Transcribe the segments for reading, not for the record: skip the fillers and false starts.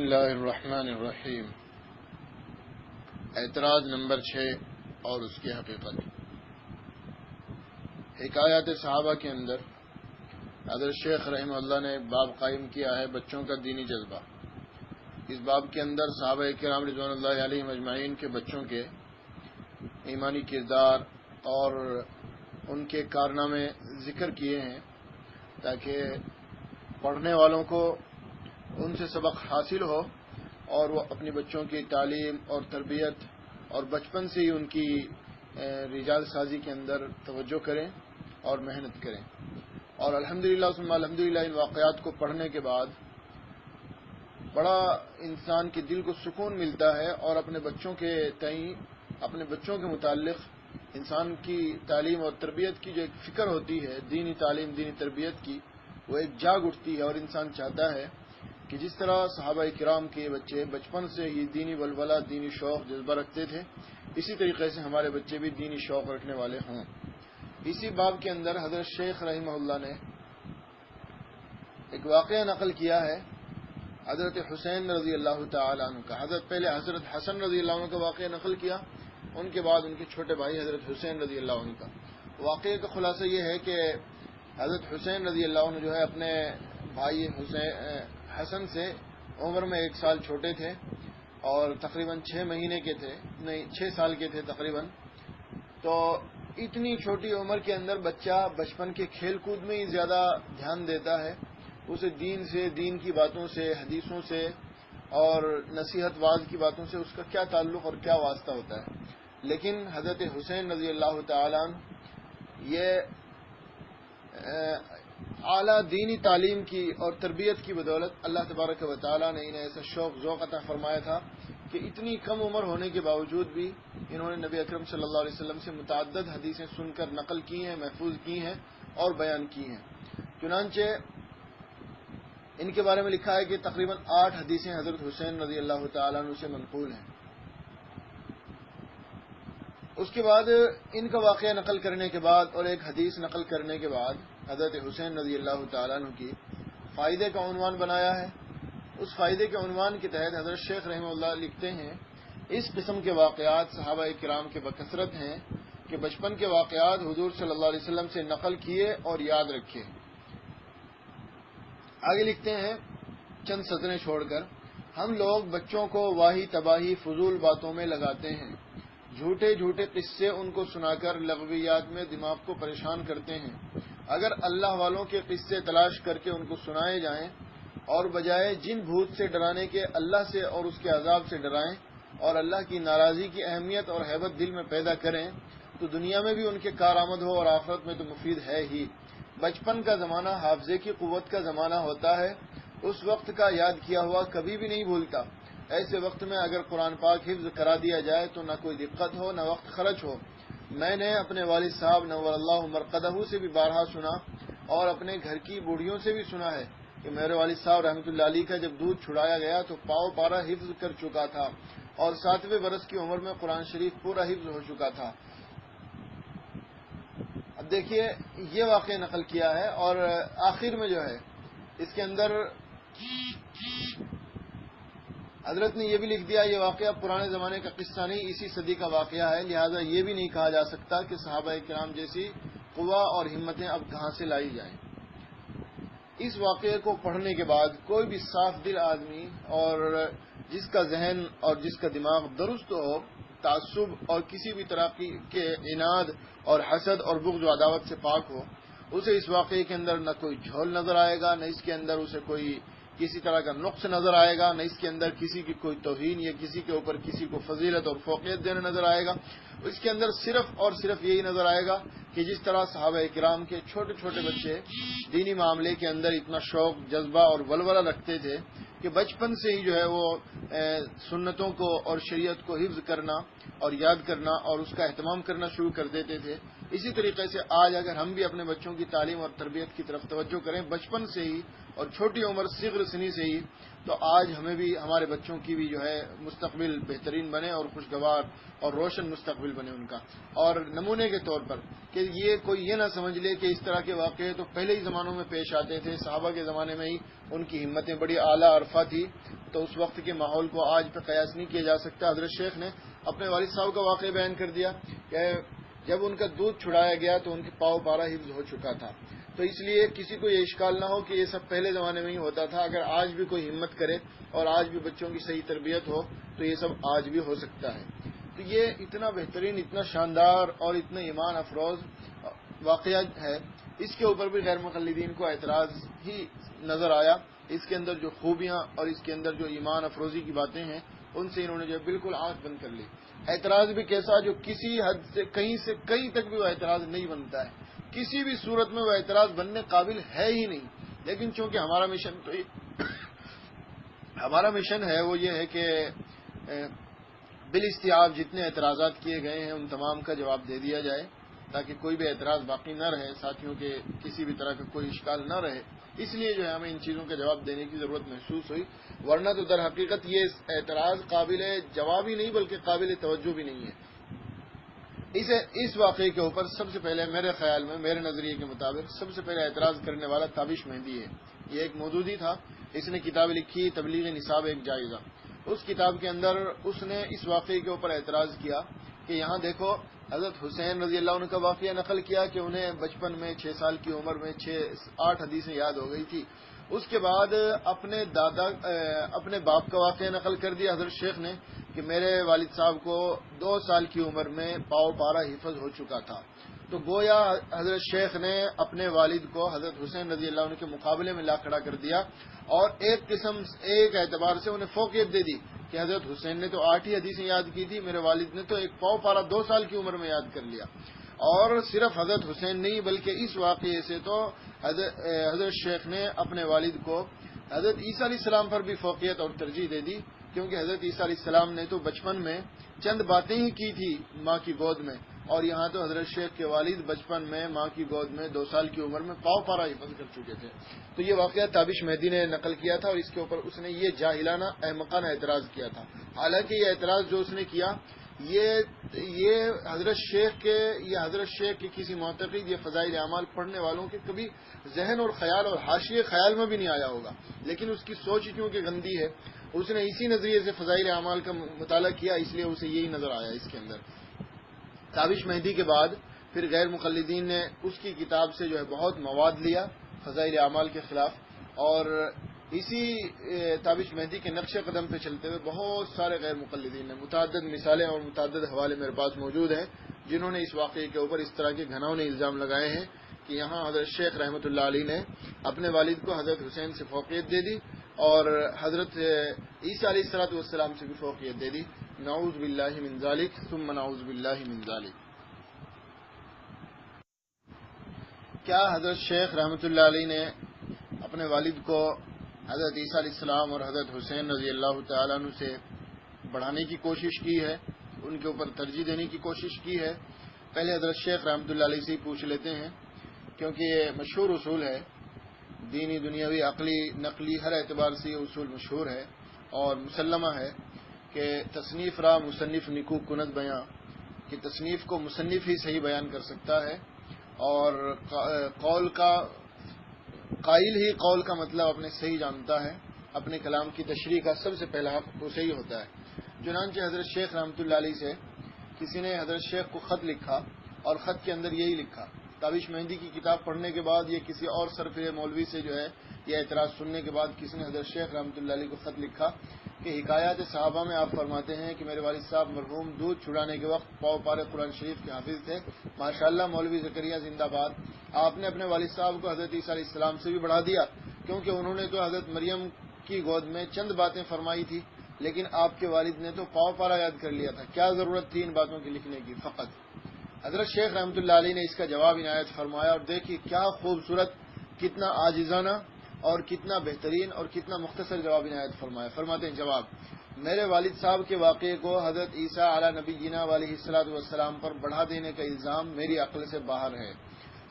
اللہ الرحمن الرحیم۔ اعتراض نمبر 6 اور اس کی حقیقت۔ حکایات صحابہ کے اندر حضرت شیخ رحمہ اللہ نے باب قائم کیا ہے بچوں کا دینی جذبہ۔ اس باب کے اندر صحابہ کرام رضوان اللہ علیہم اجمعین کے بچوں کے ایمانی کردار اور ان کے کارنامے ذکر کیے ہیں تاکہ پڑھنے والوں کو ان سے سبق حاصل ہو اور وہ اپنی بچوں کی تعلیم اور تربیت اور بچپن سے ہی ان کی رجال سازی کے اندر توجہ کریں اور محنت کریں۔ اور الحمدللہ ثم الحمدللہ ان واقعات کو پڑھنے کے بعد بڑا انسان کے دل کو سکون ملتا ہے اور اپنے بچوں کے تئیں اپنے بچوں کے متعلق انسان کی تعلیم اور تربیت کی جو ایک فکر ہوتی ہے، دینی تعلیم دینی تربیت کی، وہ ایک جاگ اٹھتی ہے اور انسان چاہتا ہے کہ جس طرح صحابہ کرام کے بچے بچپن سے ہی دینی ولولہ دینی شوق جذبہ رکھتے تھے، اسی طریقے سے ہمارے بچے بھی دینی شوق رکھنے والے ہوں۔ اسی باب کے اندر حضرت شیخ رحمہ اللہ نے ایک واقعہ نقل کیا ہے حضرت حسین رضی اللہ تعالی عنہ کا۔ پہلے حضرت حسن رضی اللہ عنہ کا واقعہ نقل کیا، ان کے بعد ان کے چھوٹے بھائی حضرت حسین رضی اللہ عنہ کا۔ واقعے کا خلاصہ یہ ہے کہ حضرت حسین رضی اللہ عنہ جو ہے اپنے بھائی حسن سے عمر میں 1 سال چھوٹے تھے اور تقریباً 6 سال کے تھے تقریباً۔ تو اتنی چھوٹی عمر کے اندر بچہ بچپن کے کھیل کود میں ہی زیادہ دھیان دیتا ہے، اسے دین سے، دین کی باتوں سے، حدیثوں سے اور نصیحت واعظ کی باتوں سے اس کا کیا تعلق اور کیا واسطہ ہوتا ہے۔ لیکن حضرت حسین رضی اللہ تعالی عنہ یہ اعلیٰ دینی تعلیم کی اور تربیت کی بدولت اللہ تبارک و تعالی نے انہیں ایسا شوق ذوق عطا فرمایا تھا کہ اتنی کم عمر ہونے کے باوجود بھی انہوں نے نبی اکرم صلی اللہ علیہ وسلم سے متعدد حدیثیں سن کر نقل کی ہیں، محفوظ کی ہیں اور بیان کی ہیں۔ چنانچہ ان کے بارے میں لکھا ہے کہ تقریباً 8 حدیثیں حضرت حسین رضی اللہ تعالیٰ عنہ سے منقول ہیں۔ اس کے بعد ان کا واقعہ نقل کرنے کے بعد اور ایک حدیث نقل کرنے کے بعد حضرت حسین رضی اللہ تعالیٰ عنہ کی فائدے کا عنوان بنایا ہے۔ اس فائدے کے عنوان کے تحت حضرت شیخ رحمہ اللہ لکھتے ہیں اس قسم کے واقعات صحابہ کرام کے بکثرت ہیں کہ بچپن کے واقعات حضور صلی اللہ علیہ وسلم سے نقل کیے اور یاد رکھے۔ آگے لکھتے ہیں چند سطریں چھوڑ کر، ہم لوگ بچوں کو واہی تباہی فضول باتوں میں لگاتے ہیں، جھوٹے جھوٹے قصے ان کو سنا کر لغویات میں دماغ کو پریشان کرتے ہیں۔ اگر اللہ والوں کے قصے تلاش کر کے ان کو سنائے جائیں اور بجائے جن بھوت سے ڈرانے کے اللہ سے اور اس کے عذاب سے ڈرائیں اور اللہ کی ناراضی کی اہمیت اور ہیبت دل میں پیدا کریں تو دنیا میں بھی ان کے کارآمد ہو اور آخرت میں تو مفید ہے ہی۔ بچپن کا زمانہ حافظے کی قوت کا زمانہ ہوتا ہے، اس وقت کا یاد کیا ہوا کبھی بھی نہیں بھولتا۔ ایسے وقت میں اگر قرآن پاک حفظ کرا دیا جائے تو نہ کوئی دقت ہو نہ وقت خرچ ہو۔ میں نے اپنے والد صاحب نور اللہ مرقدہ سے بھی بارہا سنا اور اپنے گھر کی بوڑھیوں سے بھی سنا ہے کہ میرے والد صاحب رحمۃ اللہ علیہ کا جب دودھ چھڑایا گیا تو پاؤ پارا حفظ کر چکا تھا اور 7ویں برس کی عمر میں قرآن شریف پورا حفظ ہو چکا تھا۔ اب دیکھیے یہ واقعہ نقل کیا ہے اور آخر میں جو ہے اس کے اندر حضرت نے یہ بھی لکھ دیا یہ واقعہ پرانے زمانے کا قصہ نہیں، اسی صدی کا واقعہ ہے، لہذا یہ بھی نہیں کہا جا سکتا کہ صحابہ کرام جیسی قوا اور ہمتیں اب کہاں سے لائی جائیں۔ اس واقعے کو پڑھنے کے بعد کوئی بھی صاف دل آدمی اور جس کا ذہن اور جس کا دماغ درست ہو، تعصب اور کسی بھی طرح کے عناد اور حسد اور بغض و عداوت سے پاک ہو، اسے اس واقعے کے اندر نہ کوئی جھول نظر آئے گا، نہ اس کے اندر اسے کوئی کسی طرح کا نقص نظر آئے گا، نہ اس کے اندر کسی کی کوئی توہین یا کسی کے اوپر کسی کو فضیلت اور فوقیت دینا نظر آئے گا۔ اس کے اندر صرف اور صرف یہی نظر آئے گا کہ جس طرح صحابہ کرام کے چھوٹے چھوٹے بچے دینی معاملے کے اندر اتنا شوق جذبہ اور ولولہ رکھتے تھے کہ بچپن سے ہی جو ہے وہ سنتوں کو اور شریعت کو حفظ کرنا اور یاد کرنا اور اس کا اہتمام کرنا شروع کر دیتے تھے. اسی طریقے سے آج اگر ہم بھی اپنے بچوں کی تعلیم اور تربیت کی طرف توجہ کریں بچپن سے ہی اور چھوٹی عمر صغر سنی سے ہی، تو آج ہمیں بھی ہمارے بچوں کی بھی جو ہے مستقبل بہترین بنے اور خوشگوار اور روشن مستقبل بنے ان کا. اور نمونے کے طور پر کہ کوئی یہ نہ سمجھ لے کہ اس طرح کے واقعے تو پہلے ہی زمانوں میں پیش آتے تھے، صحابہ کے زمانے میں ہی ان کی ہمتیں بڑی اعلیٰ عرفہ تھی، تو اس وقت کے ماحول کو آج پہ قیاس نہیں کیا جا سکتا. حضرت شیخ نے اپنے والد صاحب کا واقعہ بیان کر دیا کہ جب ان کا دودھ چھڑایا گیا تو ان کے پاؤ پارا حفظ ہو چکا تھا. تو اس لیے کسی کو یہ اشکال نہ ہو کہ یہ سب پہلے زمانے میں ہی ہوتا تھا. اگر آج بھی کوئی ہمت کرے اور آج بھی بچوں کی صحیح تربیت ہو تو یہ سب آج بھی ہو سکتا ہے. تو یہ اتنا بہترین، اتنا شاندار اور اتنا ایمان افروز واقعہ ہے. اس کے اوپر بھی غیر مقلدین کو اعتراض ہی نظر آیا. اس کے اندر جو خوبیاں اور اس کے اندر جو ایمان افروزی کی باتیں ہیں ان سے انہوں نے جو بالکل آنکھ بند کر لی. اعتراض بھی کیسا جو کسی حد سے کہیں تک بھی وہ اعتراض نہیں بنتا ہے، کسی بھی صورت میں وہ اعتراض بننے قابل ہے ہی نہیں. لیکن چونکہ ہمارا مشن ہے وہ یہ ہے کہ بالاستیعاب جتنے اعتراضات کیے گئے ہیں ان تمام کا جواب دے دیا جائے تاکہ کوئی بھی اعتراض باقی نہ رہے، ساتھیوں کے کسی بھی طرح کا کوئی اشکال نہ رہے. اس لیے جو ہے ہمیں ان چیزوں کا جواب دینے کی ضرورت محسوس ہوئی، ورنہ تو در حقیقت یہ اعتراض قابل جواب ہی نہیں بلکہ قابل توجہ بھی نہیں ہے. اس واقعے کے اوپر سب سے پہلے میرے خیال میں، میرے نظریے کے مطابق سب سے پہلے اعتراض کرنے والا تابش مہدی ہے. یہ ایک مودودی تھا، اس نے کتاب لکھی تبلیغ نصاب ایک جائزہ. اس کتاب کے اندر اس نے اس واقعے کے اوپر اعتراض کیا کہ یہاں دیکھو حضرت حسین رضی اللہ عنہ کا واقعہ نقل کیا کہ انہیں بچپن میں 6 سال کی عمر میں 8 حدیثیں یاد ہو گئی تھی. اس کے بعد اپنے باپ کا واقعہ نقل کر دیا حضرت شیخ نے کہ میرے والد صاحب کو 2 سال کی عمر میں پاؤ پارا حفظ ہو چکا تھا. تو گویا حضرت شیخ نے اپنے والد کو حضرت حسین رضی اللہ عنہ کے مقابلے میں لا کھڑا کر دیا اور ایک اعتبار سے انہیں فوقیت دے دی کہ حضرت حسین نے تو 8 ہی حدیثیں یاد کی تھی، میرے والد نے تو ایک پاؤ پارا 2 سال کی عمر میں یاد کر لیا. اور صرف حضرت حسین نہیں بلکہ اس واقعے سے تو حضرت شیخ نے اپنے والد کو حضرت عیسیٰ علیہ السلام پر بھی فوقیت اور ترجیح دے دی، کیونکہ حضرت عیسیٰ علیہ السلام نے تو بچپن میں چند باتیں ہی کی تھی ماں کی گود میں، اور یہاں تو حضرت شیخ کے والد بچپن میں ماں کی گود میں 2 سال کی عمر میں پاؤ پارا حفظ کر چکے تھے. تو یہ واقعہ تابش مہدی نے نقل کیا تھا اور اس کے اوپر اس نے یہ جاہلانہ احمقانہ اعتراض کیا تھا. حالانکہ یہ اعتراض جو اس نے کیا یہ حضرت شیخ کے کسی معتقد یا فضائل اعمال پڑھنے والوں کے کبھی ذہن اور خیال اور حاشیے خیال میں بھی نہیں آیا ہوگا، لیکن اس کی سوچ کیونکہ گندی ہے اس نے اسی نظریے سے فضائل اعمال کا مطالعہ کیا، اس لیے اسے یہی نظر آیا اس کے اندر. تابش مہدی کے بعد پھر غیر مقلدین نے اس کی کتاب سے جو ہے بہت مواد لیا فضائل اعمال کے خلاف، اور اسی تابش مہدی کے نقش قدم پہ چلتے ہوئے بہت سارے غیر مقلدین نے متعدد مثالیں اور متعدد حوالے میرے پاس موجود ہیں جنہوں نے اس واقعے کے اوپر اس طرح کے گھناؤنے الزام لگائے ہیں کہ یہاں حضرت شیخ رحمۃ اللہ علیہ نے اپنے والد کو حضرت حسین سے فوقیت دے دی اور حضرت عیسیٰ علیہ الصلوۃ والسلام سے بھی فوقیت دے دی. نعوذ باللہ من ذالک ثم نعوذ باللہ من ذالک. کیا حضرت شیخ رحمۃ اللہ علیہ نے اپنے والد کو حضرت عیسیٰ علیہ السلام اور حضرت حسین رضی اللہ تعالیٰ عنہ سے بڑھانے کی کوشش کی ہے، ان کے اوپر ترجیح دینے کی کوشش کی ہے؟ پہلے حضرت شیخ رحمۃ اللہ علیہ سے ہی پوچھ لیتے ہیں، کیونکہ یہ مشہور اصول ہے، دینی دنیاوی عقلی نقلی ہر اعتبار سے یہ اصول مشہور ہے اور مسلمہ ہے کہ تصنیف را مصنف نکو کنت بیاں، کہ تصنیف کو مصنف ہی صحیح بیان کر سکتا ہے اور قائل ہی قول کا مطلب اپنے صحیح جانتا ہے، اپنے کلام کی تشریح کا سب سے پہلا حق اسے ہی ہوتا ہے. چنانچہ حضرت شیخ رحمۃ اللہ علیہ سے کسی نے حضرت شیخ کو خط لکھا اور خط کے اندر یہی لکھا. تابش مہدی کی کتاب پڑھنے کے بعد یہ کسی اور سرفرے مولوی سے جو ہے یہ اعتراض سننے کے بعد کسی نے حضرت شیخ رحمۃ اللہ علیہ کو خط لکھا کہ حکایات صحابہ میں آپ فرماتے ہیں کہ میرے والد صاحب مرحوم دودھ چھڑانے کے وقت پاؤ پارے قرآن شریف کے حافظ تھے. ماشاءاللہ مولوی زکریا زندہ باد. آپ نے اپنے والد صاحب کو حضرت عیسیٰ علیہ السلام سے بھی بڑھا دیا، کیونکہ انہوں نے تو حضرت مریم کی گود میں چند باتیں فرمائی تھی، لیکن آپ کے والد نے تو پاؤ پارا یاد کر لیا تھا. کیا ضرورت تھی ان باتوں کی لکھنے کی؟ فقط حضرت شیخ رحمۃ اللہ علیہ نے اس کا جواب عنایت فرمایا اور دیکھیے کیا خوبصورت، کتنا عاجزانہ اور کتنا بہترین اور کتنا مختصر جواب عنایت فرمایا. فرماتے ہیں جواب میرے والد صاحب کے واقعے کو حضرت عیسیٰ علی نبینا علیہ الصلوۃ والسلام پر بڑھا دینے کا الزام میری عقل سے باہر ہے.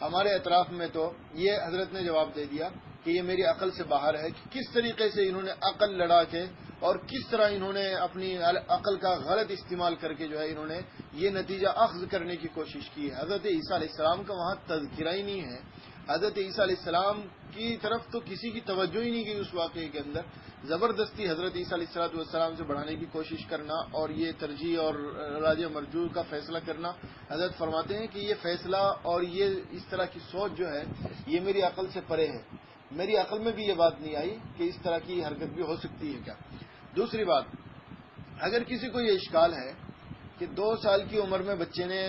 ہمارے اطراف میں تو یہ حضرت نے جواب دے دیا کہ یہ میری عقل سے باہر ہے کہ کس طریقے سے انہوں نے عقل لڑا کے اور کس طرح انہوں نے اپنی عقل کا غلط استعمال کر کے جو ہے انہوں نے یہ نتیجہ اخذ کرنے کی کوشش کی ہے. حضرت عیسیٰ علیہ السلام کا وہاں تذکرہ ہی نہیں ہے. حضرت عیسیٰ علیہ السلام کی طرف تو کسی کی توجہ ہی نہیں کی اس واقعے کے اندر. زبردستی حضرت عیسیٰ علیہ السلام سے بڑھانے کی کوشش کرنا اور یہ ترجیح اور راجع مرجوع کا فیصلہ کرنا. حضرت فرماتے ہیں کہ یہ فیصلہ اور یہ اس طرح کی سوچ جو ہے یہ میری عقل سے پرے ہے. میری عقل میں بھی یہ بات نہیں آئی کہ اس طرح کی حرکت بھی ہو سکتی ہے کیا. دوسری بات، اگر کسی کو یہ اشکال ہے کہ 2 سال کی عمر میں بچے نے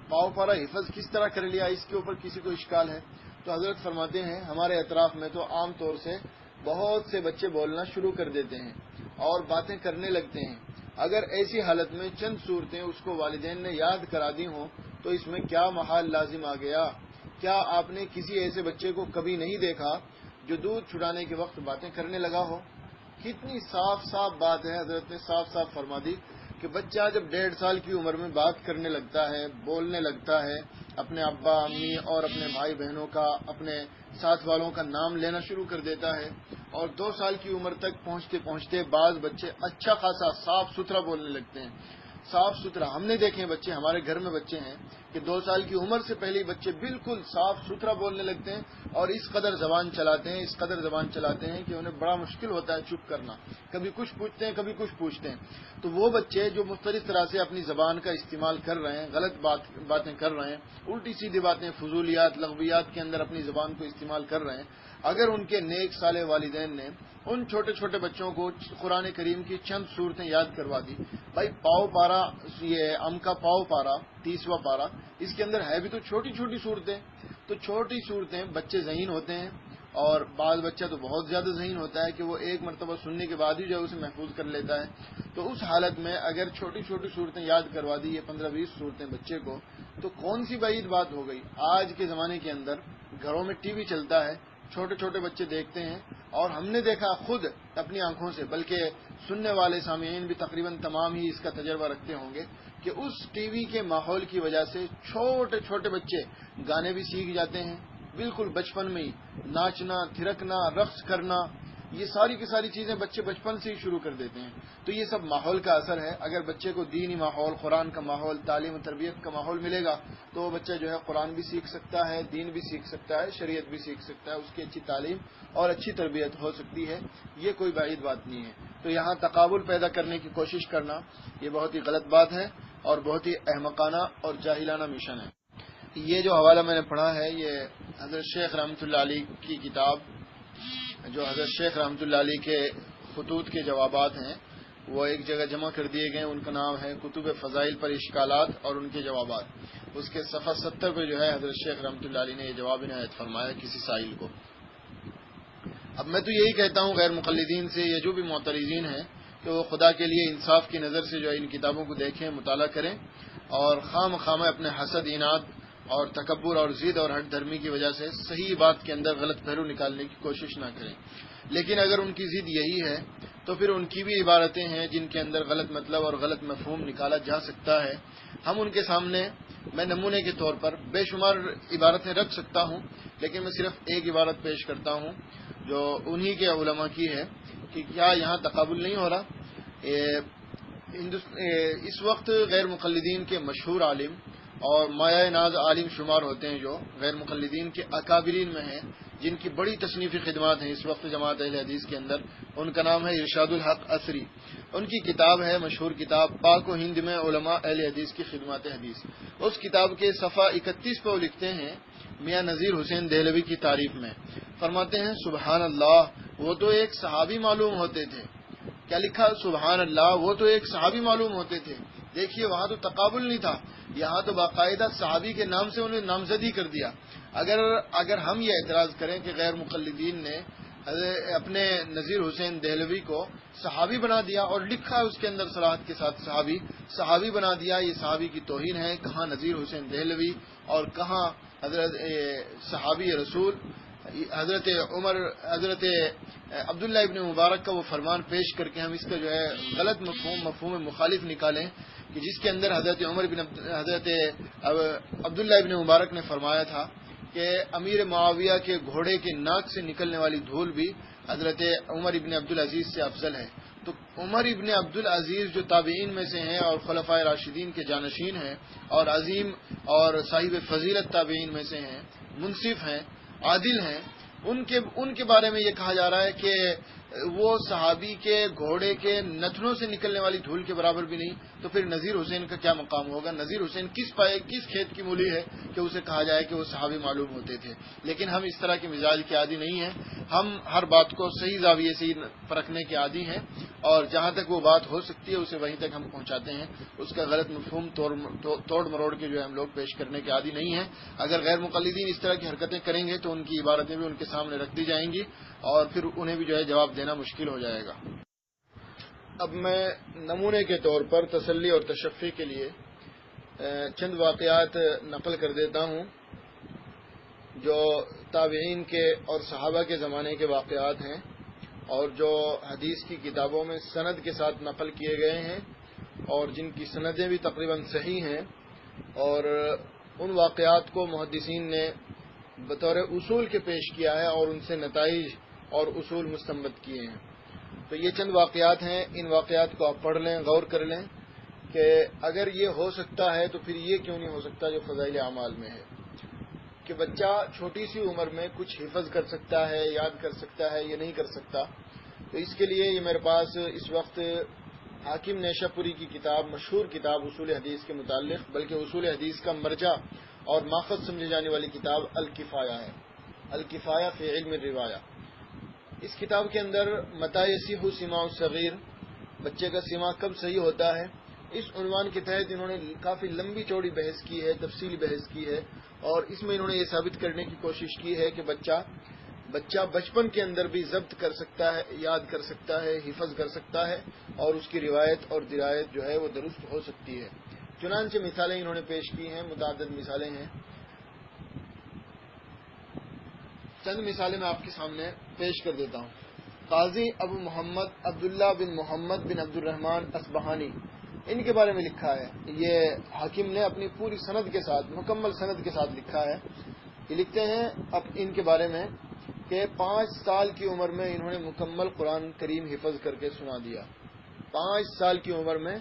پاؤ پارا حفظ کس طرح کر لیا، اس کے اوپر کسی کو اشکال ہے، تو حضرت فرماتے ہیں ہمارے اطراف میں تو عام طور سے بہت سے بچے بولنا شروع کر دیتے ہیں اور باتیں کرنے لگتے ہیں. اگر ایسی حالت میں چند صورتیں اس کو والدین نے یاد کرا دی ہوں تو اس میں کیا محال لازم آ گیا؟ کیا آپ نے کسی ایسے بچے کو کبھی نہیں دیکھا جو دودھ چھڑانے کے وقت باتیں کرنے لگا ہو؟ کتنی صاف صاف بات ہے. حضرت نے صاف صاف فرما دی کہ بچہ جب 1.5 سال کی عمر میں بات کرنے لگتا ہے، بولنے لگتا ہے، اپنے ابا امی اور اپنے بھائی بہنوں کا، اپنے ساتھ والوں کا نام لینا شروع کر دیتا ہے، اور 2 سال کی عمر تک پہنچتے پہنچتے بعض بچے اچھا خاصا صاف ستھرا بولنے لگتے ہیں. صاف ستھرا ہم نے دیکھے بچے، ہمارے گھر میں بچے ہیں کہ 2 سال کی عمر سے پہلے بچے بالکل صاف ستھرا بولنے لگتے ہیں اور اس قدر زبان چلاتے ہیں کہ انہیں بڑا مشکل ہوتا ہے چپ کرنا. کبھی کچھ پوچھتے ہیں، کبھی کچھ پوچھتے ہیں. تو وہ بچے جو مختلف طرح سے اپنی زبان کا استعمال کر رہے ہیں، غلط باتیں کر رہے ہیں، الٹی سیدھی باتیں، فضولیات لغویات کے اندر اپنی زبان کو استعمال کر رہے ہیں، اگر ان کے نیک صالح والدین نے ان چھوٹے چھوٹے بچوں کو قرآن کریم کی چند صورتیں یاد کروا دی، بھائی پاؤ پارا، یہ ام کا پاؤ پارا 30واں پارا، اس کے اندر ہے بھی تو چھوٹی چھوٹی صورتیں. تو چھوٹی صورتیں بچے ذہین ہوتے ہیں، اور بعض بچہ تو بہت زیادہ ذہین ہوتا ہے کہ وہ ایک مرتبہ سننے کے بعد ہی جو ہے اسے محفوظ کر لیتا ہے. تو اس حالت میں اگر چھوٹی چھوٹی صورتیں یاد کروا دی، یہ 15-20 صورتیں بچے کو، تو کون سی بعید بات ہو گئی. آج کے زمانے کے اندر گھروں میں ٹی وی چلتا ہے، چھوٹے چھوٹے بچے دیکھتے ہیں، اور ہم نے دیکھا خود اپنی آنکھوں سے، بلکہ سننے والے سامعین بھی تقریباً تمام ہی اس کا تجربہ رکھتے ہوں گے کہ اس ٹی وی کے ماحول کی وجہ سے چھوٹے چھوٹے بچے گانے بھی سیکھ جاتے ہیں. بالکل بچپن میں ہی ناچنا، تھرکنا، رقص کرنا، یہ ساری کی ساری چیزیں بچے بچپن سے ہی شروع کر دیتے ہیں. تو یہ سب ماحول کا اثر ہے. اگر بچے کو دینی ماحول، قرآن کا ماحول، تعلیم و تربیت کا ماحول ملے گا تو وہ بچہ جو ہے قرآن بھی سیکھ سکتا ہے، دین بھی سیکھ سکتا ہے، شریعت بھی سیکھ سکتا ہے، اس کی اچھی تعلیم اور اچھی تربیت ہو سکتی ہے. یہ کوئی بعید بات نہیں ہے. تو یہاں تقابل پیدا کرنے کی کوشش کرنا یہ بہت ہی غلط بات ہے اور بہت ہی احمقانہ اور جاہلانہ مشن ہے. یہ جو حوالہ میں نے پڑھا ہے یہ حضرت شیخ رحمۃ اللہ علیہ کی کتاب، جو حضرت شیخ رحمۃ اللہ علیہ کے خطوط کے جوابات ہیں وہ ایک جگہ جمع کر دیے گئے. ان کا نام ہے کتب فضائل پر اشکالات اور ان کے جوابات. اس کے صفحہ 70 پہ جو ہے حضرت شیخ رحمۃ اللہ علیہ نے یہ جواب عنایت فرمایا کسی سائل کو. اب میں تو یہی کہتا ہوں غیر مقلدین سے، یہ جو بھی معترضین ہیں، کہ وہ خدا کے لیے انصاف کی نظر سے جو ہے ان کتابوں کو دیکھیں، مطالعہ کریں، اور خام خامہ اپنے حسد، اناد اور تکبر اور ضد اور ہٹ دھرمی کی وجہ سے صحیح بات کے اندر غلط پہلو نکالنے کی کوشش نہ کریں. لیکن اگر ان کی ضد یہی ہے تو پھر ان کی بھی عبارتیں ہیں جن کے اندر غلط مطلب اور غلط مفہوم نکالا جا سکتا ہے. ہم ان کے سامنے، میں نمونے کے طور پر بے شمار عبارتیں رکھ سکتا ہوں، لیکن میں صرف ایک عبارت پیش کرتا ہوں جو انہی کے علماء کی ہے کہ کیا یہاں تقابل نہیں ہو رہا. اس وقت غیر مقلدین کے مشہور عالم اور مایہ ناز عالم شمار ہوتے ہیں جو غیر مقلدین کے اکابرین میں ہیں، جن کی بڑی تصنیفی خدمات ہیں اس وقت جماعت اہل حدیث کے اندر. ان کا نام ہے ارشاد الحق عصری. ان کی کتاب ہے مشہور کتاب پاک و ہند میں علماء اہل حدیث کی خدمات حدیث. اس کتاب کے صفحہ 31 پہ وہ لکھتے ہیں میاں نذیر حسین دہلوی کی تعریف میں، فرماتے ہیں سبحان اللہ وہ تو ایک صحابی معلوم ہوتے تھے. کیا لکھا؟ سبحان اللہ وہ تو ایک صحابی معلوم ہوتے تھے. دیکھیے وہاں تو تقابل نہیں تھا، یہاں تو باقاعدہ صحابی کے نام سے انہیں نامزدی کر دیا. اگر ہم یہ اعتراض کریں کہ غیر مقلدین نے اپنے نذیر حسین دہلوی کو صحابی بنا دیا اور لکھا اس کے اندر صراحت کے ساتھ صحابی بنا دیا، یہ صحابی کی توہین ہے. کہاں نذیر حسین دہلوی اور کہاں حضرت صحابی رسول. حضرت عبداللہ ابن مبارک کا وہ فرمان پیش کر کے ہم اس کا جو ہے غلط مفہوم مخالف نکالیں کہ جس کے اندر حضرت عبداللہ ابن مبارک نے فرمایا تھا کہ امیر معاویہ کے گھوڑے کے ناک سے نکلنے والی دھول بھی حضرت عمر ابن عبدالعزیز سے افضل ہے. تو عمر ابن عبدالعزیز جو تابعین میں سے ہیں اور خلفائے راشدین کے جانشین ہیں اور عظیم اور صاحب فضیلت تابعین میں سے ہیں، منصف ہیں، عادل ہیں، ان کے بارے میں یہ کہا جا رہا ہے کہ وہ صحابی کے گھوڑے کے نتنوں سے نکلنے والی دھول کے برابر بھی نہیں، تو پھر نذیر حسین کا کیا مقام ہوگا؟ نذیر حسین کس کھیت کی مولی ہے کہ اسے کہا جائے کہ وہ صحابی معلوم ہوتے تھے؟ لیکن ہم اس طرح کے مزاج کے عادی نہیں ہیں. ہم ہر بات کو صحیح زاویے سے پرکھنے کے عادی ہیں اور جہاں تک وہ بات ہو سکتی ہے اسے وہیں تک ہم پہنچاتے ہیں. اس کا غلط مفہوم توڑ مروڑ کے جو ہے ہم لوگ پیش کرنے کے عادی نہیں ہیں. اگر غیر مقلدین اس طرح کی حرکتیں کریں گے تو ان کی عبارتیں بھی ان کے سامنے رکھ دی جائیں گی اور پھر انہیں بھی جو ہے جواب دینا مشکل ہو جائے گا. اب میں نمونے کے طور پر تسلی اور تشفی کے لیے چند واقعات نقل کر دیتا ہوں جو تابعین کے اور صحابہ کے زمانے کے واقعات ہیں اور جو حدیث کی کتابوں میں سند کے ساتھ نقل کیے گئے ہیں اور جن کی سندیں بھی تقریباً صحیح ہیں، اور ان واقعات کو محدثین نے بطور اصول کے پیش کیا ہے اور ان سے نتائج اور اصول مستنبط کیے ہیں. تو یہ چند واقعات ہیں، ان واقعات کو آپ پڑھ لیں، غور کر لیں کہ اگر یہ ہو سکتا ہے تو پھر یہ کیوں نہیں ہو سکتا جو فضائل اعمال میں ہے کہ بچہ چھوٹی سی عمر میں کچھ حفظ کر سکتا ہے، یاد کر سکتا ہے، یہ نہیں کر سکتا. تو اس کے لیے یہ میرے پاس اس وقت حاکم نیشا پوری کی کتاب، مشہور کتاب اصول حدیث کے متعلق، بلکہ اصول حدیث کا مرجع اور ماخذ سمجھے جانے والی کتاب الکفایہ ہے، الکفایہ فی علم الروایہ. اس کتاب کے اندر متی یصیح سماع الصغیر، بچے کا سماع کب صحیح ہوتا ہے، اس عنوان کے تحت انہوں نے کافی لمبی چوڑی بحث کی ہے، تفصیلی بحث کی ہے، اور اس میں انہوں نے یہ ثابت کرنے کی کوشش کی ہے کہ بچہ بچپن کے اندر بھی ضبط کر سکتا ہے، یاد کر سکتا ہے، حفظ کر سکتا ہے اور اس کی روایت اور درایت جو ہے وہ درست ہو سکتی ہے. چنانچہ مثالیں انہوں نے پیش کی ہیں، متعدد مثالیں ہیں. چند مثالیں میں آپ کے سامنے پیش کر دیتا ہوں. قاضی ابو محمد عبداللہ بن محمد بن عبد الرحمن اصبہانی، ان کے بارے میں لکھا ہے، یہ حاکم نے اپنی پوری سند کے ساتھ، مکمل سند کے ساتھ لکھا ہے. یہ لکھتے ہیں اب ان کے بارے میں کہ 5 سال کی عمر میں انہوں نے مکمل قرآن کریم حفظ کر کے سنا دیا. 5 سال کی عمر میں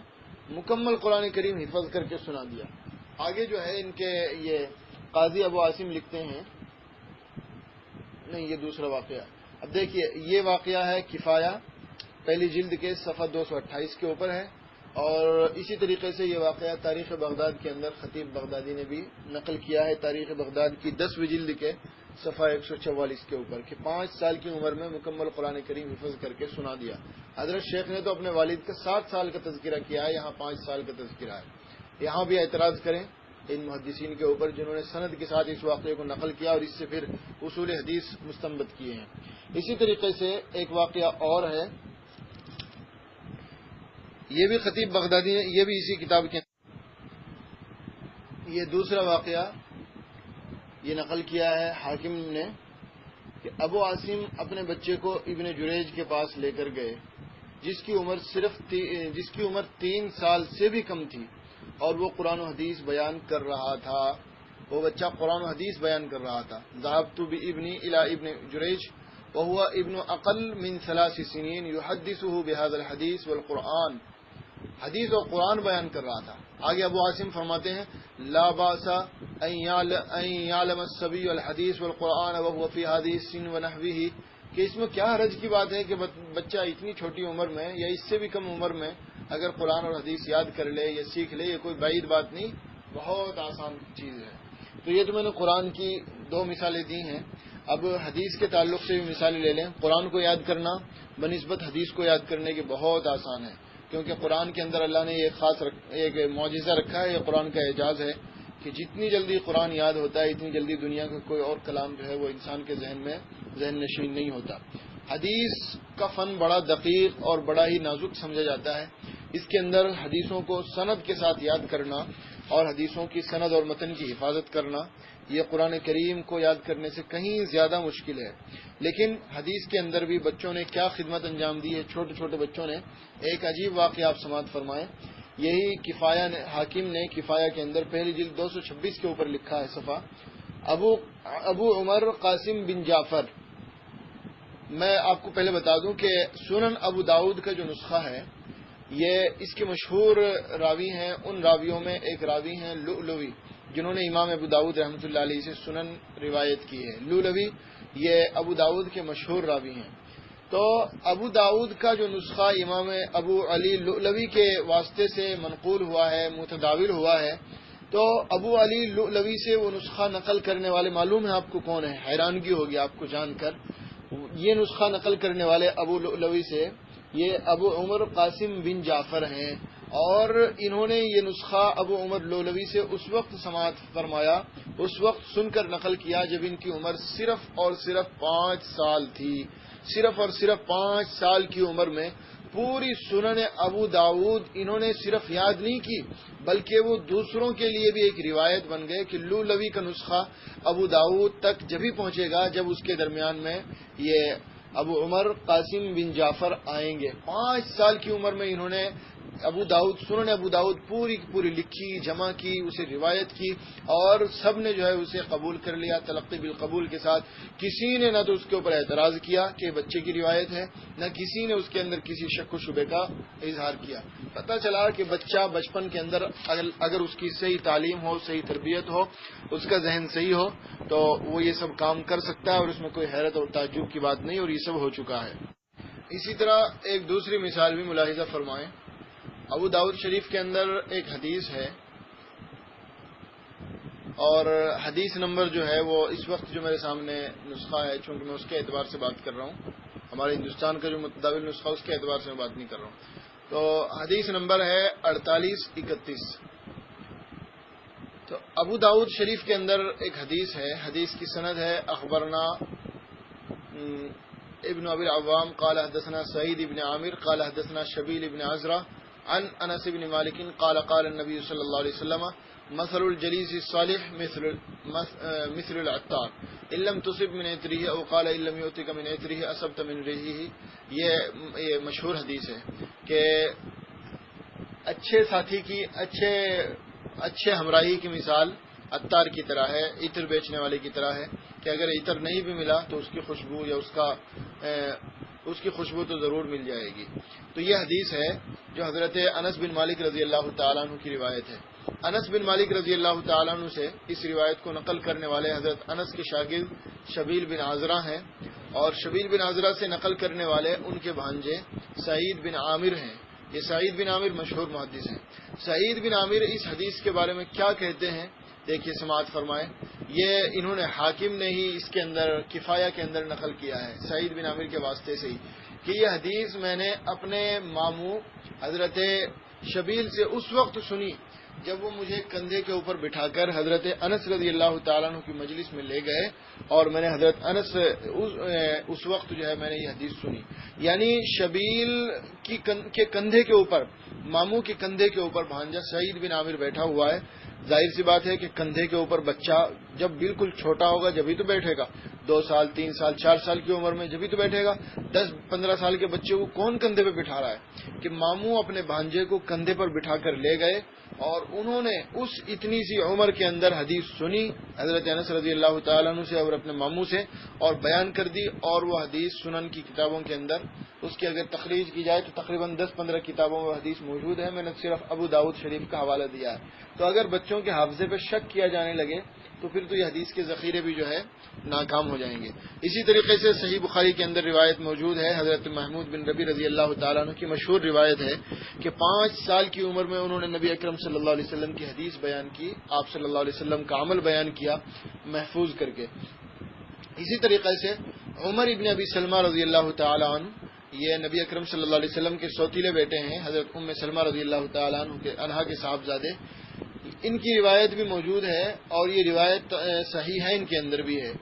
مکمل قرآن کریم حفظ کر کے سنا دیا. آگے جو ہے ان کے یہ قاضی ابو عاصم لکھتے ہیں، نہیں یہ دوسرا واقعہ. اب دیکھیے یہ واقعہ ہے کفایہ، پہلی جلد کے صفحہ 228 کے اوپر ہے، اور اسی طریقے سے یہ واقعہ تاریخ بغداد کے اندر خطیب بغدادی نے بھی نقل کیا ہے، تاریخ بغداد کی 10ویں جلد کے صفحہ 144 کے اوپر، کہ 5 سال کی عمر میں مکمل قرآن کریم حفظ کر کے سنا دیا. حضرت شیخ نے تو اپنے والد کا 7 سال کا تذکرہ کیا ہے، یہاں 5 سال کا تذکرہ ہے. یہاں بھی اعتراض کریں ان محدثین کے اوپر جنہوں نے سند کے ساتھ اس واقعے کو نقل کیا اور اس سے پھر اصول حدیث مستنبط کیے ہیں. اسی طریقے سے ایک واقعہ اور ہے، یہ بھی خطیب بغدادی نے، یہ بھی اسی کتاب کے، یہ دوسرا واقعہ یہ نقل کیا ہے حاکم نے کہ ابو عاصم اپنے بچے کو ابن جریج کے پاس لے کر گئے جس کی عمر 3 سال سے بھی کم تھی اور وہ قرآن و حدیث بیان کر رہا تھا. وہ بچہ قرآن و حدیث بیان کر رہا تھا. ذهبت بابني الى ابن جریج وهو ابن اقل من 3 سنين يحدثه بهذا الحديث والقرآن، حدیث اور قرآن بیان کر رہا تھا. آگے ابو عاصم فرماتے ہیں لا باس ان يعلم الصبي الحديث والقرآن وهو في هذه السن ونحوه، کہ اس میں کیا حرج کی بات ہے کہ بچہ اتنی چھوٹی عمر میں یا اس سے بھی کم عمر میں اگر قرآن اور حدیث یاد کر لے یا سیکھ لے، یہ کوئی بعید بات نہیں، بہت آسان چیز ہے. تو یہ تو میں نے قرآن کی 2 مثالیں دی ہیں. اب حدیث کے تعلق سے بھی مثالیں لے لیں. قرآن کو یاد کرنا بنسبت حدیث کو یاد کرنے کے بہت آسان ہے، کیونکہ قرآن کے اندر اللہ نے ایک معجزہ رکھا ہے. یہ قرآن کا اعجاز ہے کہ جتنی جلدی قرآن یاد ہوتا ہے اتنی جلدی دنیا کا کوئی اور کلام جو ہے وہ انسان کے ذہن نشین نہیں ہوتا. حدیث کا فن بڑا دقیق اور بڑا ہی نازک سمجھا جاتا ہے. اس کے اندر حدیثوں کو سند کے ساتھ یاد کرنا اور حدیثوں کی سند اور متن کی حفاظت کرنا، یہ قرآن کریم کو یاد کرنے سے کہیں زیادہ مشکل ہے. لیکن حدیث کے اندر بھی بچوں نے کیا خدمت انجام دی ہے. چھوٹے چھوٹے بچوں نے ایک عجیب واقعہ آپ سماعت فرمائیں. یہی کفایہ حاکم نے کفایہ کے اندر پہلی جلد 226 کے اوپر لکھا ہے صفحہ. ابو عمر قاسم بن جعفر. میں آپ کو پہلے بتا دوں کہ سنن ابو داؤد کا جو نسخہ ہے یہ اس کے مشہور راوی ہیں. ان راویوں میں ایک راوی ہیں لؤلؤی, جنہوں نے امام ابو داؤد رحمۃ اللہ علیہ سے سنن روایت کی ہے. لؤلؤی یہ ابو داؤد کے مشہور راوی ہیں. تو ابو داؤد کا جو نسخہ امام ابو علی لؤلؤی کے واسطے سے منقول ہوا ہے, متداول ہوا ہے. تو ابو علی لؤلؤی سے وہ نسخہ نقل کرنے والے معلوم ہے آپ کو کون ہے؟ حیرانگی ہوگی آپ کو جان کر. یہ نسخہ نقل کرنے والے ابو لؤلؤی سے یہ ابو عمر قاسم بن جعفر ہیں, اور انہوں نے یہ نسخہ ابو عمر لؤلؤی سے اس وقت سماعت فرمایا, اس وقت سن کر نقل کیا جب ان کی عمر صرف اور صرف 5 سال تھی. صرف اور صرف 5 سال کی عمر میں پوری سنن ابو داؤد انہوں نے صرف یاد نہیں کی, بلکہ وہ دوسروں کے لیے بھی ایک روایت بن گئے کہ لؤلؤی کا نسخہ ابو داؤد تک جبھی پہنچے گا جب اس کے درمیان میں یہ ابو عمر قاسم بن جعفر آئیں گے. 5 سال کی عمر میں انہوں نے سنن ابو داؤد پوری کی پوری لکھی, جمع کی, اسے روایت کی, اور سب نے جو ہے اسے قبول کر لیا تلقی بالقبول کے ساتھ. کسی نے نہ تو اس کے اوپر اعتراض کیا کہ بچے کی روایت ہے, نہ کسی نے اس کے اندر کسی شک و شبے کا اظہار کیا. پتہ چلا کہ بچہ بچپن کے اندر اگر اس کی صحیح تعلیم ہو, صحیح تربیت ہو, اس کا ذہن صحیح ہو, تو وہ یہ سب کام کر سکتا ہے, اور اس میں کوئی حیرت اور تعجب کی بات نہیں, اور یہ سب ہو چکا ہے. اسی طرح ایک دوسری مثال بھی ملاحظہ فرمائیں. ابو داؤد شریف کے اندر ایک حدیث ہے, اور حدیث نمبر جو ہے وہ اس وقت جو میرے سامنے نسخہ ہے, چونکہ میں اس کے اعتبار سے بات کر رہا ہوں, ہمارے ہندوستان کا جو متداول نسخہ اس کے اعتبار سے میں بات نہیں کر رہا ہوں. تو حدیث نمبر ہے 4831. تو ابو داؤد شریف کے اندر ایک حدیث ہے, حدیث کی سند ہے اخبرنا ابن ابی العوام قال حدثنا سعید ابن عامر قال حدثنا شبیل ابن عزرہ عن انس بن مالک قال قال النبي صلی اللہ علیہ وسلم مثل الجلیس الصالح مثل العطار ان لم تصب من عطره او قال ان لم يؤتك من عطره اصبت من ريحه. یہ مشہور حدیث ہے کہ اچھے ساتھی کی اچھے ہمراہی کی مثال عطار کی طرح ہے, عطر بیچنے والے کی طرح ہے, کہ اگر عطر نہیں بھی ملا تو اس کی خوشبو یا اس کی خوشبو تو ضرور مل جائے گی. تو یہ حدیث ہے جو حضرت انس بن مالک رضی اللہ تعالیٰ عنہ کی روایت ہے. انس بن مالک رضی اللہ تعالیٰ عنہ سے اس روایت کو نقل کرنے والے حضرت انس کے شاگرد شبیل بن عزرہ ہیں, اور شبیل بن عزرہ سے نقل کرنے والے ان کے بھانجے سعید بن عامر ہیں. یہ سعید بن عامر مشہور محدث ہیں. سعید بن عامر اس حدیث کے بارے میں کیا کہتے ہیں دیکھیے, سماعت فرمائیں. یہ انہوں نے حاکم نے ہی اس کے اندر کفایہ کے اندر نقل کیا ہے سعید بن عامر کے واسطے سے ہی, کہ یہ حدیث میں نے اپنے ماموں حضرت شبیل سے اس وقت سنی جب وہ مجھے کندھے کے اوپر بٹھا کر حضرت انس رضی اللہ تعالیٰ عنہ کی مجلس میں لے گئے, اور میں نے حضرت انس اس وقت جو ہے میں نے یہ حدیث سنی. یعنی شبیل کے کندھے کے اوپر, ماموں کے کندھے کے اوپر بھانجا سعید بن عامر بیٹھا ہوا ہے. ظاہر سی بات ہے کہ کندھے کے اوپر بچہ جب بالکل چھوٹا ہوگا جبھی تو بیٹھے گا, 2 سال 3 سال 4 سال کی عمر میں جبھی تو بیٹھے گا. 10-15 سال کے بچے کو کون کندھے پہ بٹھا رہا ہے؟ کہ ماموں اپنے بھانجے کو کندھے پر بٹھا کر لے گئے, اور انہوں نے اس اتنی سی عمر کے اندر حدیث سنی حضرت انس رضی اللہ تعالیٰ عنہ سے اور اپنے ماموں سے, اور بیان کر دی. اور وہ حدیث سنن کی کتابوں کے اندر اس کی اگر تخریج کی جائے تو تقریباً 10-15 کتابوں میں حدیث موجود ہے. میں نے صرف ابو داؤد شریف کا حوالہ دیا ہے. تو اگر بچوں کے حافظے پہ شک کیا جانے لگے تو پھر تو یہ حدیث کے ذخیرے بھی جو ہے ناکام ہو جائیں گے. اسی طریقے سے صحیح بخاری کے اندر روایت موجود ہے, حضرت محمود بن ربی رضی اللہ تعالیٰ عنہ کی مشہور روایت ہے کہ 5 سال کی عمر میں انہوں نے نبی اکرم صلی اللہ علیہ وسلم کی حدیث بیان کی, آپ صلی اللہ علیہ وسلم کا عمل بیان کیا محفوظ کر کے. اسی طریقے سے عمر ابن ابی سلمہ رضی اللہ تعالیٰ عنہ, یہ نبی اکرم صلی اللہ علیہ وسلم کے سوتیلے بیٹے ہیں, حضرت ام سلمہ رضی اللہ تعالیٰ عنہ کے صاحبزادے. ان کی روایت بھی موجود ہے, اور یہ روایت صحیحین کے اندر بھی ہے,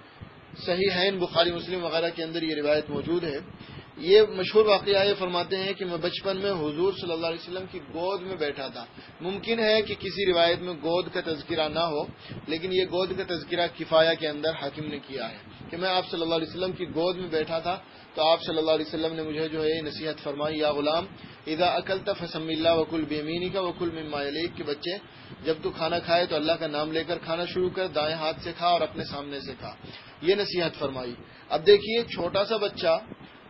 صحیحین بخاری مسلم وغیرہ کے اندر یہ روایت موجود ہے یہ مشہور واقعہ یہ فرماتے ہیں کہ میں بچپن میں حضور صلی اللہ علیہ وسلم کی گود میں بیٹھا تھا. ممکن ہے کہ کسی روایت میں گود کا تذکرہ نہ ہو، لیکن یہ گود کا تذکرہ کفایہ کے اندر حاکم نے کیا ہے کہ میں آپ صلی اللہ علیہ وسلم کی گود میں بیٹھا تھا، تو آپ صلی اللہ علیہ وسلم نے مجھے جو ہے نصیحت فرمائی، یا غلام اذا اکلت فسم اللہ وکل بیمینک وکل مما یلیک، کہ بچے جب تو کھانا کھائے تو اللہ کا نام لے کر کھانا شروع کر، دائیں ہاتھ سے کھا اور اپنے سامنے سے کھا. یہ نصیحت فرمائی. اب دیکھیے چھوٹا سا بچہ،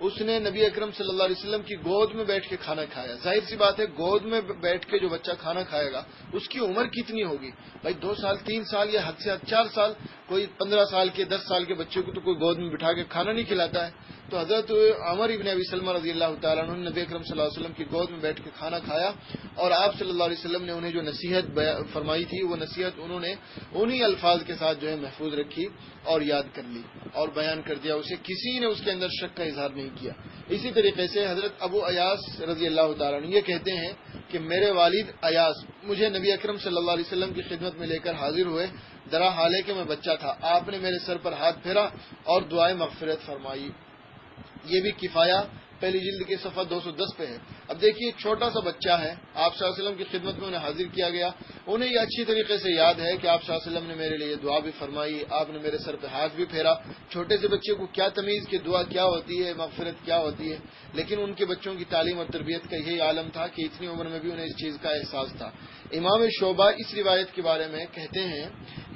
اس نے نبی اکرم صلی اللہ علیہ وسلم کی گود میں بیٹھ کے کھانا کھایا. ظاہر سی بات ہے گود میں بیٹھ کے جو بچہ کھانا کھائے گا اس کی عمر کتنی ہوگی بھائی؟ 2 سال 3 سال یا حد سے حد 4 سال. کوئی 15 سال کے 10 سال کے بچے کو تو کوئی گود میں بٹھا کے کھانا نہیں کھلاتا ہے. تو حضرت عمر ابن ابی سلمہ رضی اللہ تعالیٰ عنہ نے نبی اکرم صلی اللہ علیہ وسلم کی گود میں بیٹھ کے کھانا کھایا، اور آپ صلی اللہ علیہ وسلم نے انہیں جو نصیحت فرمائی تھی وہ نصیحت انہوں نے انہی الفاظ کے ساتھ جو ہے محفوظ رکھی اور یاد کر لی اور بیان کر دیا. اسے کسی نے اس کے اندر شک کا اظہار نہیں کیا. اسی طریقے سے حضرت ابو ایاس رضی اللہ تعالیٰ عنہ یہ کہتے ہیں کہ میرے والد ایاس مجھے نبی اکرم صلی اللہ علیہ وسلم کی خدمت میں لے کر حاضر ہوئے، درا حال ہے کہ میں بچہ تھا. آپ نے میرے سر پر ہاتھ پھیرا اور دعائے مغفرت فرمائی. یہ بھی کفایہ پہلی جلد کے صفحہ 210 پہ ہے. اب دیکھیے چھوٹا سا بچہ ہے، آپ صلی اللہ علیہ وسلم کی خدمت میں انہیں حاضر کیا گیا، انہیں یہ اچھی طریقے سے یاد ہے کہ آپ صلی اللہ علیہ وسلم نے میرے لیے دعا بھی فرمائی، آپ نے میرے سر پہ ہاتھ بھی پھیرا. چھوٹے سے بچے کو کیا تمیز کہ دعا کیا ہوتی ہے، مغفرت کیا ہوتی ہے، لیکن ان کے بچوں کی تعلیم اور تربیت کا یہی عالم تھا کہ اتنی عمر میں بھی انہیں اس چیز کا احساس تھا. امام شعبہ اس روایت کے بارے میں کہتے ہیں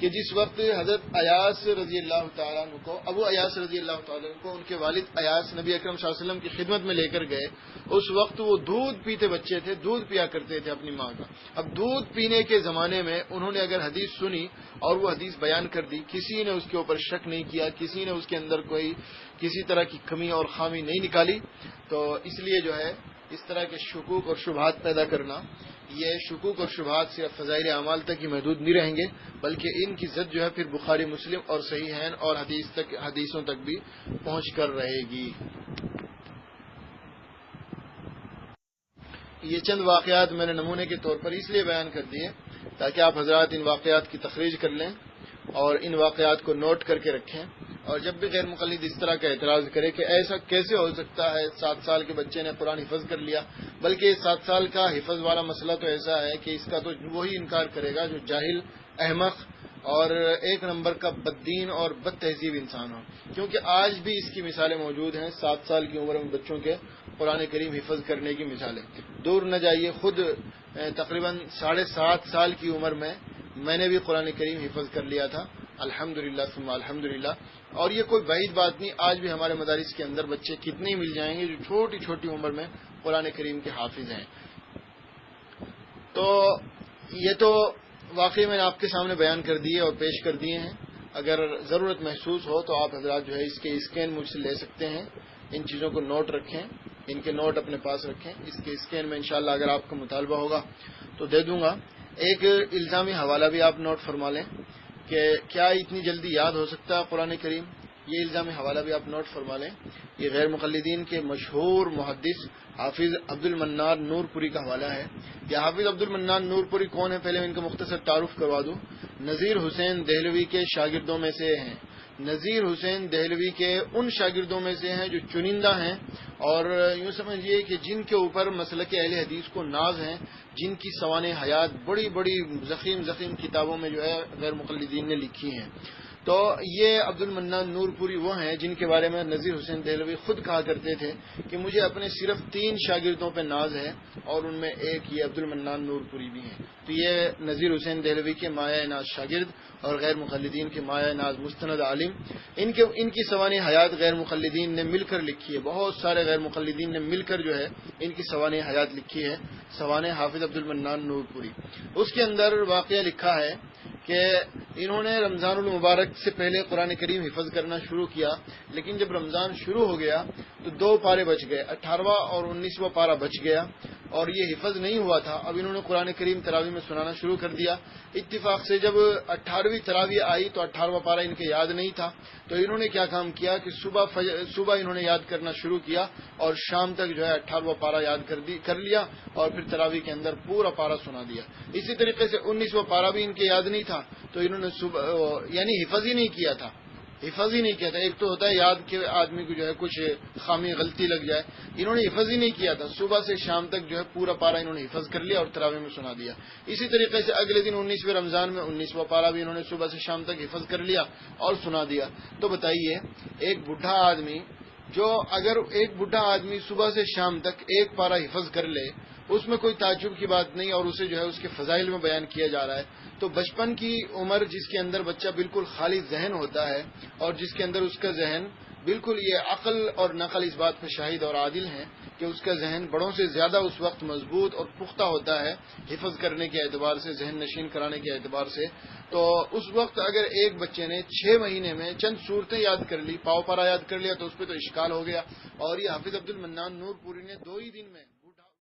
کہ جس وقت حضرت ایاس رضی اللہ تعالیٰ عنہ کو، ابو ایاس رضی اللہ تعالیٰ عنہ کو ان کے والد ایاس نبی اکرم صلی اللہ علیہ وسلم کی خدمت میں لے کر گئے، اس وقت وہ دودھ پیتے بچے تھے، دودھ پیا کرتے تھے اپنی ماں کا. اب دودھ پینے کے زمانے میں انہوں نے اگر حدیث سنی اور وہ حدیث بیان کر دی، کسی نے اس کے اوپر شک نہیں کیا، کسی نے اس کے اندر کوئی کسی طرح کی کمی اور خامی نہیں نکالی. تو اس لیے جو ہے اس طرح کے شکوک اور شبہات پیدا کرنا، یہ شکوک اور شبہات صرف فضائل اعمال تک ہی محدود نہیں رہیں گے، بلکہ ان کی زد جو ہے پھر بخاری مسلم اور صحیحین اور حدیثوں تک بھی پہنچ کر رہے گی. یہ چند واقعات میں نے نمونے کے طور پر اس لیے بیان کر دیے تاکہ آپ حضرات ان واقعات کی تخریج کر لیں اور ان واقعات کو نوٹ کر کے رکھیں، اور جب بھی غیر مقلد اس طرح کا اعتراض کرے کہ ایسا کیسے ہو سکتا ہے 7 سال کے بچے نے قرآن حفظ کر لیا، بلکہ 7 سال کا حفظ والا مسئلہ تو ایسا ہے کہ اس کا تو وہی انکار کرے گا جو جاہل، احمق اور ایک نمبر کا بددین اور بد تہذیب انسان ہو. کیونکہ آج بھی اس کی مثالیں موجود ہیں، 7 سال کی عمر میں بچوں کے قرآن کریم حفظ کرنے کی مثالیں. دور نہ جائیے، خود تقریباً 7.5 سال کی عمر میں نے بھی قرآن کریم حفظ کر لیا تھا، الحمدللہ ثم الحمدللہ. اور یہ کوئی بعید بات نہیں، آج بھی ہمارے مدارس کے اندر بچے کتنے مل جائیں گے جو چھوٹی چھوٹی عمر میں قرآن کریم کے حافظ ہیں. تو یہ تو واقعی میں نے آپ کے سامنے بیان کر دیے اور پیش کر دیے ہیں. اگر ضرورت محسوس ہو تو آپ حضرات جو ہے اس کے اسکین مجھ سے لے سکتے ہیں. ان چیزوں کو نوٹ رکھیں، ان کے نوٹ اپنے پاس رکھیں. اس کے اسکین میں انشاءاللہ اگر آپ کا مطالبہ ہوگا تو دے دوں گا. ایک الزامی حوالہ بھی آپ نوٹ فرما لیں کہ کیا اتنی جلدی یاد ہو سکتا ہے قرآن کریم، یہ الزامی حوالہ بھی آپ نوٹ فرما لیں. یہ غیر مقلدین کے مشہور محدث حافظ عبد المنان نور پوری کا حوالہ ہے. یہ حافظ عبد المنان نور پوری کون ہے؟ پہلے میں ان کا مختصر تعارف کروا دوں. نذیر حسین دہلوی کے شاگردوں میں سے ہیں. نذیر حسین دہلوی کے ان شاگردوں میں سے ہیں جو چنندہ ہیں اور یوں سمجھیے کہ جن کے اوپر مسلک اہل حدیث کو ناز ہیں، جن کی سوانح حیات بڑی بڑی ضخیم کتابوں میں جو ہے غیر مقلدین نے لکھی ہیں. تو یہ عبد المنان نور پوری وہ ہیں جن کے بارے میں نذیر حسین دہلوی خود کہا کرتے تھے کہ مجھے اپنے صرف 3 شاگردوں پہ ناز ہے اور ان میں ایک یہ عبد المنان نور پوری بھی ہیں. تو یہ نذیر حسین دہلوی کے مایہ ناز شاگرد اور غیر مقلدین کے مایہ ناز مستند عالم. ان کی سوانح حیات غیر مقلدین نے مل کر لکھی ہے. بہت سارے غیر مقلدین نے مل کر جو ہے ان کی سوانح حیات لکھی ہے. سوانح حافظ عبد المنان نور پوری، اس کے اندر واقعہ لکھا ہے کہ انہوں نے رمضان المبارک سے پہلے قرآن کریم حفظ کرنا شروع کیا، لیکن جب رمضان شروع ہو گیا تو 2 پارے بچ گئے، 18واں اور 19واں پارا بچ گیا اور یہ حفظ نہیں ہوا تھا. اب انہوں نے قرآن کریم تراویح میں سنانا شروع کر دیا. اتفاق سے جب 18ویں تراویح آئی تو 18واں پارا ان کے یاد نہیں تھا، تو انہوں نے کیا کام کیا کہ صبح انہوں نے یاد کرنا شروع کیا اور شام تک جو ہے 18واں پارا یاد کر لیا اور پھر تراویح کے اندر پورا پارا سنا دیا. اسی طریقے سے 19واں پارا بھی ان کے یاد نہیں تھا، تو انہوں نے یعنی حفظ ہی نہیں کیا تھا. حفظ ہی نہیں کیا تھا. ایک تو ہوتا ہے یاد کہ آدمی کو جو ہے کچھ خامی غلطی لگ جائے. انہوں نے حفظ ہی نہیں کیا تھا. صبح سے شام تک جو ہے پورا پارا انہوں نے حفظ کر لیا اور تراویح میں سنا دیا. اسی طریقے سے اگلے دن 19ویں رمضان میں 19واں پارا بھی انہوں نے صبح سے شام تک حفظ کر لیا اور سنا دیا. تو بتائیے ایک بڈھا آدمی صبح سے شام تک ایک پارا حفظ کر لے, اس میں کوئی تعجب کی بات نہیں, اور اسے جو ہے اس کے فضائل میں بیان کیا جا رہا ہے. تو بچپن کی عمر جس کے اندر بچہ بالکل خالی ذہن ہوتا ہے اور جس کے اندر اس کا ذہن بالکل, یہ عقل اور نقل اس بات پہ شاہد اور عادل ہیں کہ اس کا ذہن بڑوں سے زیادہ اس وقت مضبوط اور پختہ ہوتا ہے حفظ کرنے کے اعتبار سے, ذہن نشین کرانے کے اعتبار سے. تو اس وقت اگر ایک بچے نے 6 مہینے میں چند صورتیں یاد کر لی, پاؤ پارا یاد کر لیا, تو اس پہ تو اشکال ہو گیا. اور یہ حافظ عبد المنان نور پوری نے 2 ہی دن میں